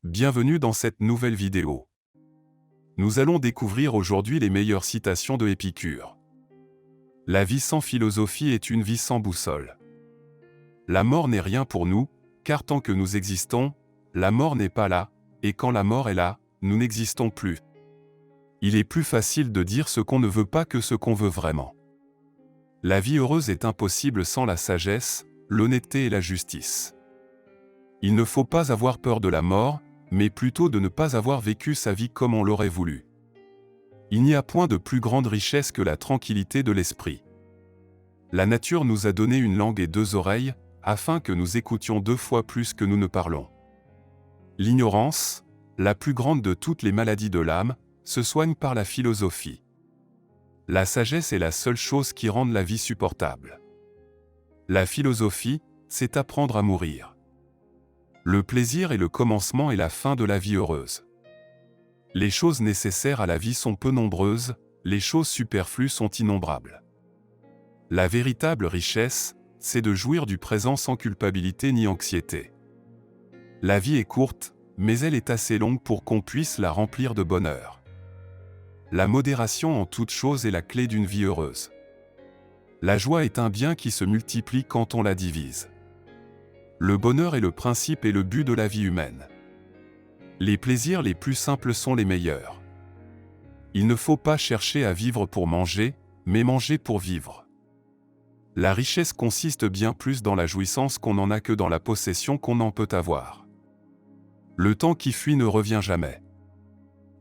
Bienvenue dans cette nouvelle vidéo. Nous allons découvrir aujourd'hui les meilleures citations de Épicure. La vie sans philosophie est une vie sans boussole. La mort n'est rien pour nous, car tant que nous existons, la mort n'est pas là, et quand la mort est là, nous n'existons plus. Il est plus facile de dire ce qu'on ne veut pas que ce qu'on veut vraiment. La vie heureuse est impossible sans la sagesse, l'honnêteté et la justice. Il ne faut pas avoir peur de la mort, mais plutôt de ne pas avoir vécu sa vie comme on l'aurait voulu. Il n'y a point de plus grande richesse que la tranquillité de l'esprit. La nature nous a donné une langue et deux oreilles, afin que nous écoutions 2 fois plus que nous ne parlons. L'ignorance, la plus grande de toutes les maladies de l'âme, se soigne par la philosophie. La sagesse est la seule chose qui rende la vie supportable. La philosophie, c'est apprendre à mourir. Le plaisir est le commencement et la fin de la vie heureuse. Les choses nécessaires à la vie sont peu nombreuses, les choses superflues sont innombrables. La véritable richesse, c'est de jouir du présent sans culpabilité ni anxiété. La vie est courte, mais elle est assez longue pour qu'on puisse la remplir de bonheur. La modération en toute chose est la clé d'une vie heureuse. La joie est un bien qui se multiplie quand on la divise. Le bonheur est le principe et le but de la vie humaine. Les plaisirs les plus simples sont les meilleurs. Il ne faut pas chercher à vivre pour manger, mais manger pour vivre. La richesse consiste bien plus dans la jouissance qu'on en a que dans la possession qu'on en peut avoir. Le temps qui fuit ne revient jamais.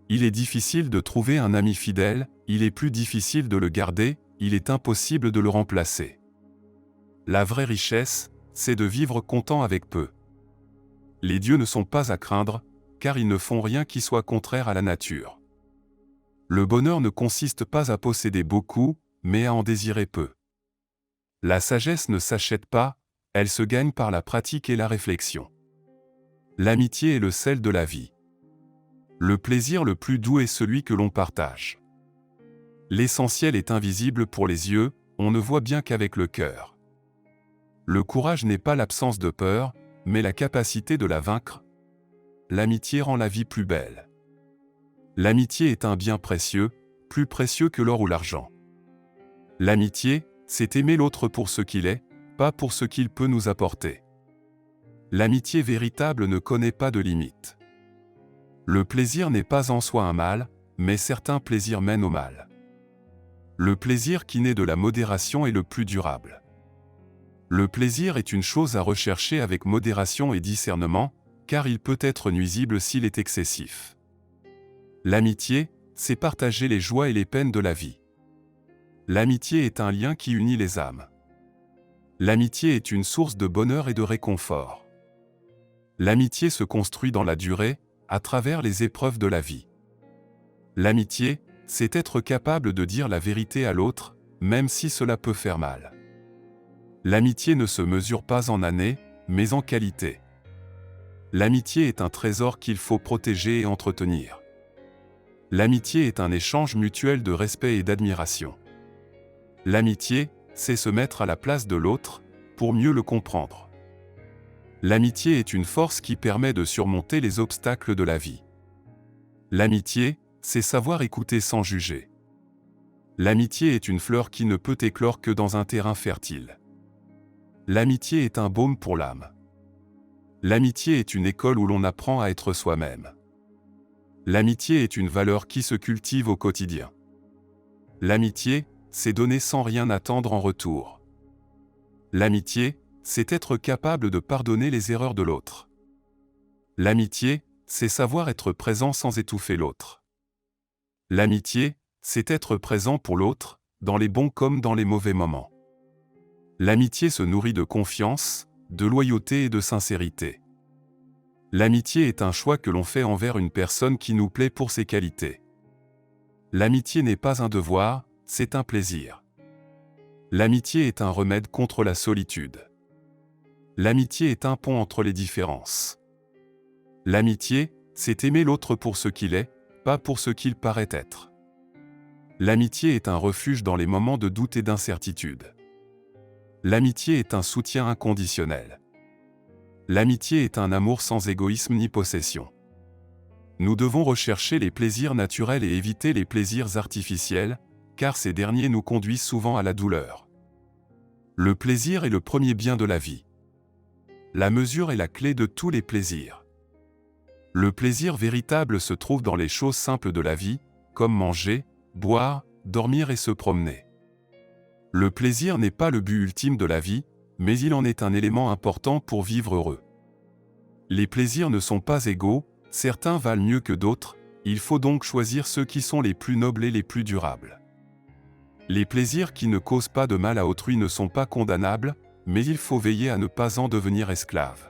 Il est difficile de trouver un ami fidèle, il est plus difficile de le garder, il est impossible de le remplacer. La vraie richesse, c'est de vivre content avec peu. Les dieux ne sont pas à craindre, car ils ne font rien qui soit contraire à la nature. Le bonheur ne consiste pas à posséder beaucoup, mais à en désirer peu. La sagesse ne s'achète pas, elle se gagne par la pratique et la réflexion. L'amitié est le sel de la vie. Le plaisir le plus doux est celui que l'on partage. L'essentiel est invisible pour les yeux, on ne voit bien qu'avec le cœur. Le courage n'est pas l'absence de peur, mais la capacité de la vaincre. L'amitié rend la vie plus belle. L'amitié est un bien précieux, plus précieux que l'or ou l'argent. L'amitié, c'est aimer l'autre pour ce qu'il est, pas pour ce qu'il peut nous apporter. L'amitié véritable ne connaît pas de limite. Le plaisir n'est pas en soi un mal, mais certains plaisirs mènent au mal. Le plaisir qui naît de la modération est le plus durable. Le plaisir est une chose à rechercher avec modération et discernement, car il peut être nuisible s'il est excessif. L'amitié, c'est partager les joies et les peines de la vie. L'amitié est un lien qui unit les âmes. L'amitié est une source de bonheur et de réconfort. L'amitié se construit dans la durée, à travers les épreuves de la vie. L'amitié, c'est être capable de dire la vérité à l'autre, même si cela peut faire mal. L'amitié ne se mesure pas en années, mais en qualité. L'amitié est un trésor qu'il faut protéger et entretenir. L'amitié est un échange mutuel de respect et d'admiration. L'amitié, c'est se mettre à la place de l'autre, pour mieux le comprendre. L'amitié est une force qui permet de surmonter les obstacles de la vie. L'amitié, c'est savoir écouter sans juger. L'amitié est une fleur qui ne peut éclore que dans un terrain fertile. L'amitié est un baume pour l'âme. L'amitié est une école où l'on apprend à être soi-même. L'amitié est une valeur qui se cultive au quotidien. L'amitié, c'est donner sans rien attendre en retour. L'amitié, c'est être capable de pardonner les erreurs de l'autre. L'amitié, c'est savoir être présent sans étouffer l'autre. L'amitié, c'est être présent pour l'autre, dans les bons comme dans les mauvais moments. L'amitié se nourrit de confiance, de loyauté et de sincérité. L'amitié est un choix que l'on fait envers une personne qui nous plaît pour ses qualités. L'amitié n'est pas un devoir, c'est un plaisir. L'amitié est un remède contre la solitude. L'amitié est un pont entre les différences. L'amitié, c'est aimer l'autre pour ce qu'il est, pas pour ce qu'il paraît être. L'amitié est un refuge dans les moments de doute et d'incertitude. L'amitié est un soutien inconditionnel. L'amitié est un amour sans égoïsme ni possession. Nous devons rechercher les plaisirs naturels et éviter les plaisirs artificiels, car ces derniers nous conduisent souvent à la douleur. Le plaisir est le premier bien de la vie. La mesure est la clé de tous les plaisirs. Le plaisir véritable se trouve dans les choses simples de la vie, comme manger, boire, dormir et se promener. Le plaisir n'est pas le but ultime de la vie, mais il en est un élément important pour vivre heureux. Les plaisirs ne sont pas égaux, certains valent mieux que d'autres, il faut donc choisir ceux qui sont les plus nobles et les plus durables. Les plaisirs qui ne causent pas de mal à autrui ne sont pas condamnables, mais il faut veiller à ne pas en devenir esclave.